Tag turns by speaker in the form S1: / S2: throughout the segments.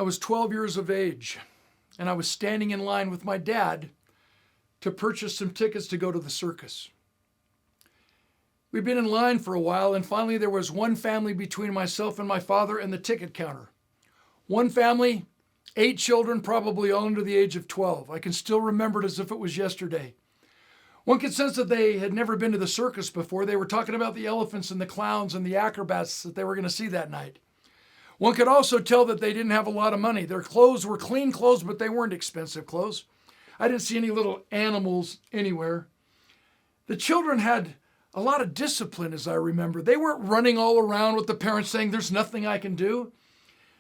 S1: I was 12 years of age, and I was standing in line with my dad to purchase some tickets to go to the circus. We'd been in line for a while, and finally there was one family between myself and my father and the ticket counter. One family, 8 children, probably all under the age of 12. I can still remember it as if it was yesterday. One could sense that they had never been to the circus before. They were talking about the elephants and the clowns and the acrobats that they were going to see that night. One could also tell that they didn't have a lot of money. Their clothes were clean clothes, but they weren't expensive clothes. I didn't see any little animals anywhere. The children had a lot of discipline, as I remember. They weren't running all around with the parents saying, "There's nothing I can do."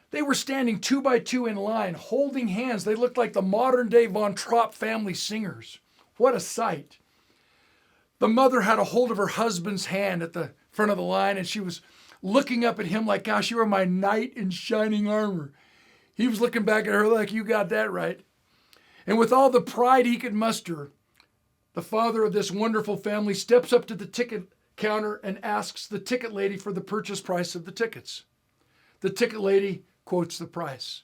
S1: They were standing 2 by 2 in line, holding hands. They looked like the modern day Von Trapp family singers. What a sight. The mother had a hold of her husband's hand at the front of the line, and she was looking up at him like, "Gosh, you are my knight in shining armor." He was looking back at her like, "You got that right." And with all the pride he could muster, the father of this wonderful family steps up to the ticket counter and asks the ticket lady for the purchase price of the tickets. The ticket lady quotes the price.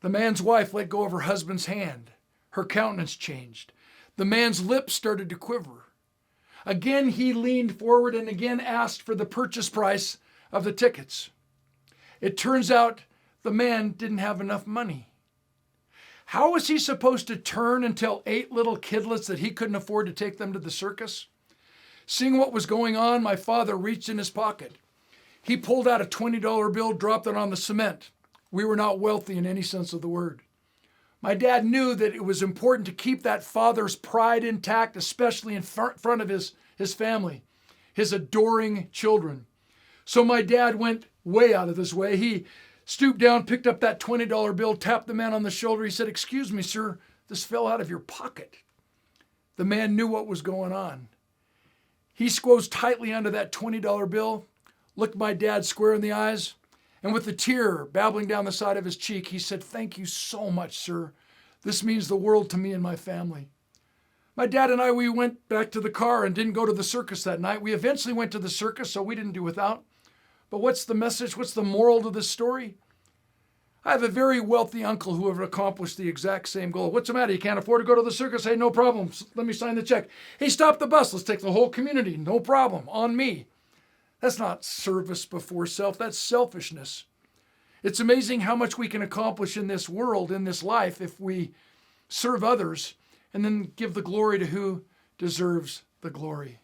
S1: The man's wife let go of her husband's hand. Her countenance changed. The man's lips started to quiver. Again, he leaned forward and again asked for the purchase price of the tickets. It turns out the man didn't have enough money. How was he supposed to turn and tell 8 little kidlets that he couldn't afford to take them to the circus? Seeing what was going on, my father reached in his pocket. He pulled out a $20 bill, dropped it on the cement. We were not wealthy in any sense of the word. My dad knew that it was important to keep that father's pride intact, especially in front of his family, his adoring children. So my dad went way out of his way. He stooped down, picked up that $20 bill, tapped the man on the shoulder. He said, "Excuse me, sir, this fell out of your pocket." The man knew what was going on. He squeezed tightly onto that $20 bill, looked my dad square in the eyes, and with a tear babbling down the side of his cheek, he said, "Thank you so much, sir. This means the world to me and my family." My dad and I, we went back to the car and didn't go to the circus that night. We eventually went to the circus, so we didn't do without. But what's the message? What's the moral to this story? I have a very wealthy uncle who have accomplished the exact same goal. "What's the matter? You can't afford to go to the circus?" "Hey, no problem. Let me sign the check." "Hey, stop the bus. Let's take the whole community." "No problem. On me." That's not service before self. That's selfishness. It's amazing how much we can accomplish in this world, in this life, if we serve others and then give the glory to who deserves the glory.